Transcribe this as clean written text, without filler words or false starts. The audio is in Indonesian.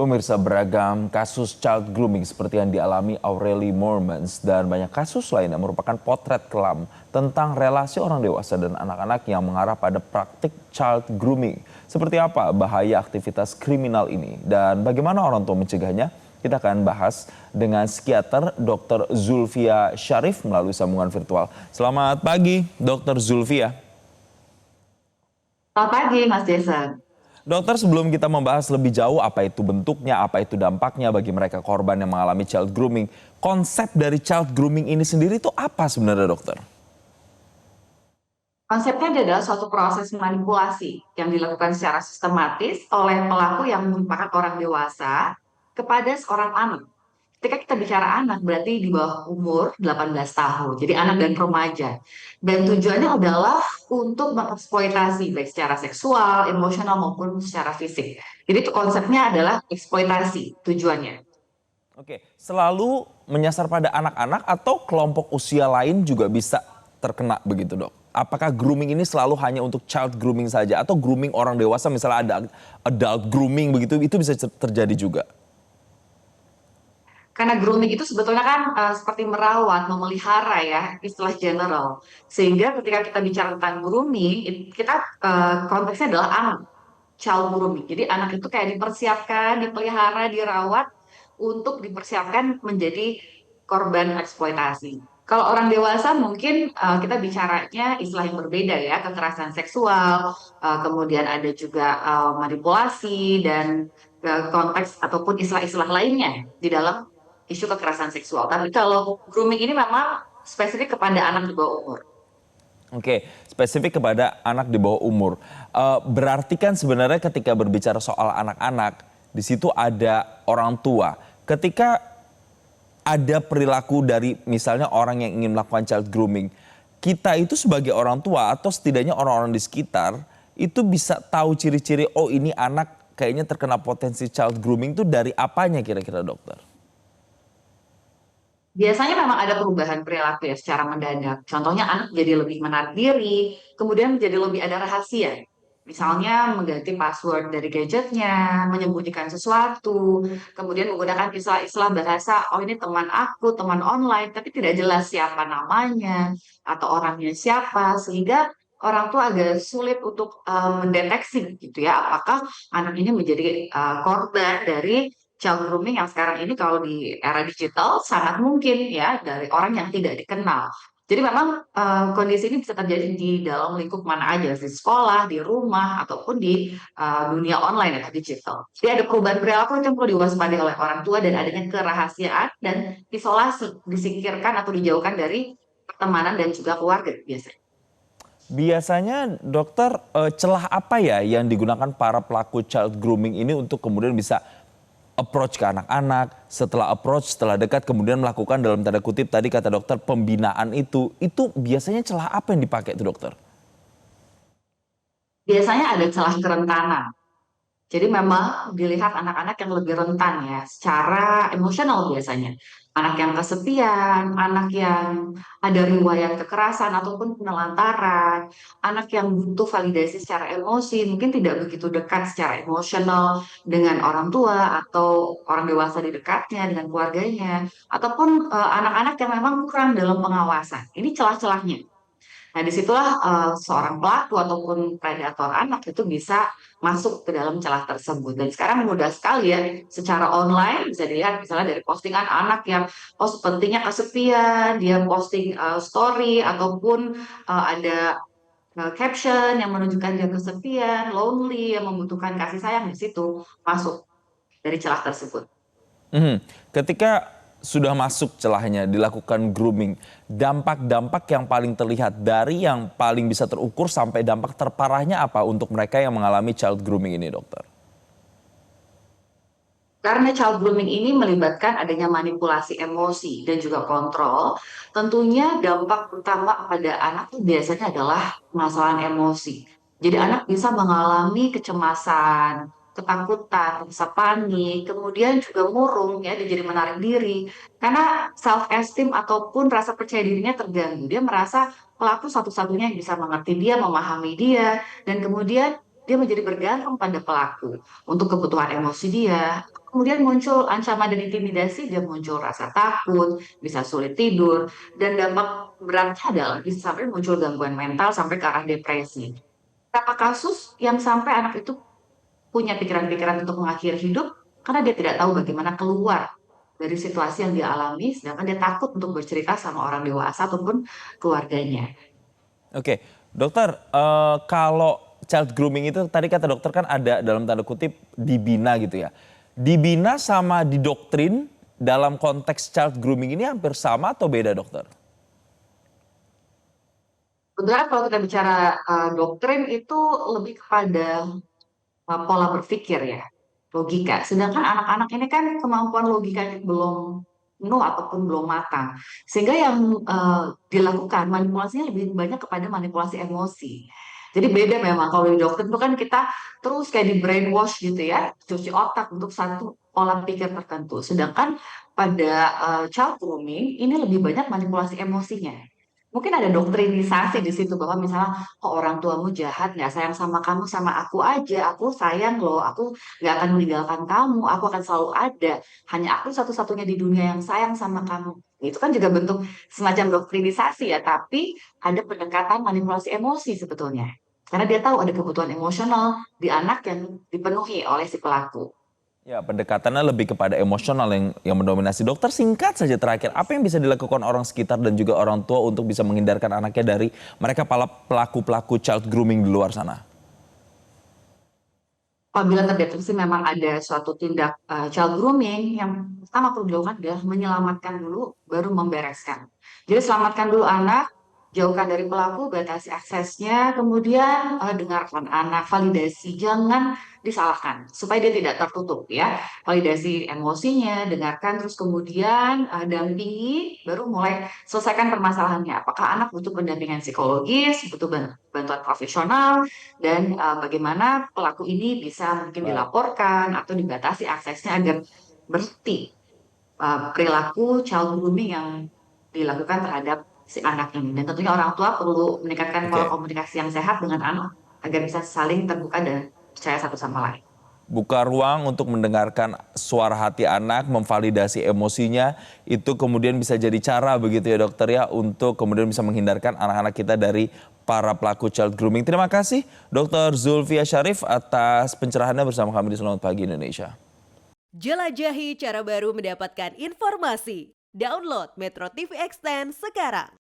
Pemirsa, beragam kasus child grooming seperti yang dialami Aurelie Moormans dan banyak kasus lain yang merupakan potret kelam tentang relasi orang dewasa dan anak-anak yang mengarah pada praktik child grooming. Seperti apa bahaya aktivitas kriminal ini dan bagaimana orang tua mencegahnya? Kita akan bahas dengan psikiater Dr. Zulfia Syarif melalui sambungan virtual. Selamat pagi, Dr. Zulfia. Selamat pagi, Mas Jason. Dokter, sebelum kita membahas lebih jauh apa itu bentuknya, apa itu dampaknya bagi mereka korban yang mengalami child grooming, konsep dari child grooming ini sendiri itu apa sebenarnya, dokter? Konsepnya adalah suatu proses manipulasi yang dilakukan secara sistematis oleh pelaku yang merupakan orang dewasa kepada seorang anak. Ketika kita bicara anak, berarti di bawah umur 18 tahun, jadi anak dan remaja. Dan tujuannya adalah untuk mengeksploitasi, baik secara seksual, emosional, maupun secara fisik. Jadi itu konsepnya adalah eksploitasi tujuannya. Oke, selalu menyasar pada anak-anak atau kelompok usia lain juga bisa terkena begitu, dok? Apakah grooming ini selalu hanya untuk child grooming saja atau grooming orang dewasa misalnya ada adult grooming begitu itu bisa terjadi juga? Karena grooming itu sebetulnya kan seperti merawat, memelihara ya, istilah general. Sehingga ketika kita bicara tentang grooming, kita konteksnya adalah anak, child grooming. Jadi anak itu kayak dipersiapkan, dipelihara, dirawat untuk dipersiapkan menjadi korban eksploitasi. Kalau orang dewasa mungkin kita bicaranya istilah yang berbeda ya, kekerasan seksual, kemudian ada juga manipulasi dan konteks ataupun istilah-istilah lainnya di dalam isu kekerasan seksual. Tapi kalau grooming ini memang spesifik kepada anak di bawah umur. Oke, spesifik kepada anak di bawah umur. Berarti kan sebenarnya ketika berbicara soal anak-anak, di situ ada orang tua. Ketika ada perilaku dari misalnya orang yang ingin melakukan child grooming, kita itu sebagai orang tua atau setidaknya orang-orang di sekitar itu bisa tahu ciri-ciri, oh ini anak kayaknya terkena potensi child grooming itu dari apanya kira-kira, dokter? Biasanya memang ada perubahan perilaku ya secara mendadak. Contohnya anak jadi lebih menarik diri, kemudian menjadi lebih ada rahasia. Misalnya mengganti password dari gadgetnya, menyembunyikan sesuatu, kemudian menggunakan istilah-istilah bahasa, oh ini teman aku, teman online, tapi tidak jelas siapa namanya atau orangnya siapa, sehingga orang tua agak sulit untuk mendeteksi gitu ya, apakah anak ini menjadi korban dari child grooming yang sekarang ini kalau di era digital sangat mungkin ya dari orang yang tidak dikenal. Jadi memang kondisi ini bisa terjadi di dalam lingkup mana aja, di sekolah, di rumah, ataupun di dunia online atau digital. Jadi ada perubahan perilaku yang perlu diwaspadai oleh orang tua dan adanya kerahasiaan dan isolasi, disingkirkan atau dijauhkan dari pertemanan dan juga keluarga biasanya. Biasanya dokter, celah apa ya yang digunakan para pelaku child grooming ini untuk kemudian bisa approach ke anak-anak, setelah approach, setelah dekat kemudian melakukan dalam tanda kutip tadi kata dokter pembinaan itu biasanya celah apa yang dipakai itu, dokter? Biasanya ada celah kerentanan. Jadi memang dilihat anak-anak yang lebih rentan ya, secara emosional biasanya. Anak yang kesepian, anak yang ada riwayat kekerasan ataupun penelantaran, anak yang butuh validasi secara emosi, mungkin tidak begitu dekat secara emosional dengan orang tua atau orang dewasa di dekatnya, dengan keluarganya, ataupun anak-anak yang memang kurang dalam pengawasan. Ini celah-celahnya. Nah, disitulah seorang pelaku ataupun predator anak itu bisa masuk ke dalam celah tersebut. Dan sekarang mudah sekali ya, secara online bisa dilihat misalnya dari postingan anak yang oh sepertinya kesepian, dia posting story ataupun ada caption yang menunjukkan dia kesepian, lonely, yang membutuhkan kasih sayang di situ masuk dari celah tersebut. Mhm. Ketika sudah masuk celahnya dilakukan grooming, dampak-dampak yang paling terlihat dari yang paling bisa terukur sampai dampak terparahnya apa untuk mereka yang mengalami child grooming ini, dokter? Karena child grooming ini melibatkan adanya manipulasi emosi dan juga kontrol, tentunya dampak utama pada anak itu biasanya adalah masalah emosi. Jadi anak bisa mengalami kecemasan, ketakutan, rasa panik, kemudian juga murung ya, dia jadi menarik diri. Karena self esteem ataupun rasa percaya dirinya terganggu. Dia merasa pelaku satu-satunya yang bisa mengerti dia, memahami dia, dan kemudian dia menjadi bergantung pada pelaku untuk kebutuhan emosi dia, kemudian muncul ancaman dan intimidasi, dia muncul rasa takut, bisa sulit tidur, dan dampak beratnya adalah bisa sampai muncul gangguan mental sampai ke arah depresi. Beberapa kasus yang sampai anak itu punya pikiran-pikiran untuk mengakhiri hidup karena dia tidak tahu bagaimana keluar dari situasi yang dia alami, sedangkan dia takut untuk bercerita sama orang dewasa ataupun keluarganya. Oke, dokter, kalau child grooming itu tadi kata dokter kan ada dalam tanda kutip dibina gitu ya. Dibina sama didoktrin dalam konteks child grooming ini hampir sama atau beda dokter? Sebenarnya kalau kita bicara doktrin itu lebih kepada pola berpikir ya, logika. Sedangkan anak-anak ini kan kemampuan logikanya belum penuh ataupun belum matang. Sehingga yang dilakukan manipulasinya lebih banyak kepada manipulasi emosi. Jadi beda memang kalau di doktrin itu kan kita terus kayak di brainwash gitu ya, cuci otak untuk satu pola pikir tertentu. Sedangkan pada child grooming ini lebih banyak manipulasi emosinya. Mungkin ada doktrinisasi di situ bahwa misalnya kok orang tuamu jahat, nggak sayang sama kamu, sama aku aja, aku sayang loh, aku nggak akan meninggalkan kamu, aku akan selalu ada, hanya aku satu-satunya di dunia yang sayang sama kamu. Itu kan juga bentuk semacam doktrinisasi ya, tapi ada pendekatan manipulasi emosi sebetulnya. Karena dia tahu ada kebutuhan emosional di anak yang dipenuhi oleh si pelaku. Ya, pendekatannya lebih kepada emosional yang mendominasi. Dokter, singkat saja terakhir, apa yang bisa dilakukan orang sekitar dan juga orang tua untuk bisa menghindarkan anaknya dari mereka para pelaku-pelaku child grooming di luar sana? Apabila terdeteksi memang ada suatu tindak child grooming, yang pertama perlu dilakukan adalah menyelamatkan dulu, baru membereskan. Jadi selamatkan dulu anak, jauhkan dari pelaku, batasi aksesnya, kemudian dengarkan anak, validasi, jangan disalahkan supaya dia tidak tertutup ya. Validasi emosinya, dengarkan, terus kemudian dampingi, baru mulai selesaikan permasalahannya. Apakah anak butuh pendampingan psikologis, butuh bantuan profesional, dan bagaimana pelaku ini bisa mungkin Baik. dilaporkan atau dibatasi aksesnya agar berhenti perilaku child grooming yang dilakukan terhadap si anak ini. Dan tentunya orang tua perlu meningkatkan pola Oke. komunikasi yang sehat dengan anak agar bisa saling terbuka dan percaya satu sama lain. Buka ruang untuk mendengarkan suara hati anak, memvalidasi emosinya, itu kemudian bisa jadi cara begitu ya dokter ya, untuk kemudian bisa menghindarkan anak-anak kita dari para pelaku child grooming. Terima kasih Dr. Zulfia Syarif atas pencerahannya bersama kami di Selamat Pagi Indonesia. Jelajahi cara baru mendapatkan informasi. Download Metro TV Extend sekarang.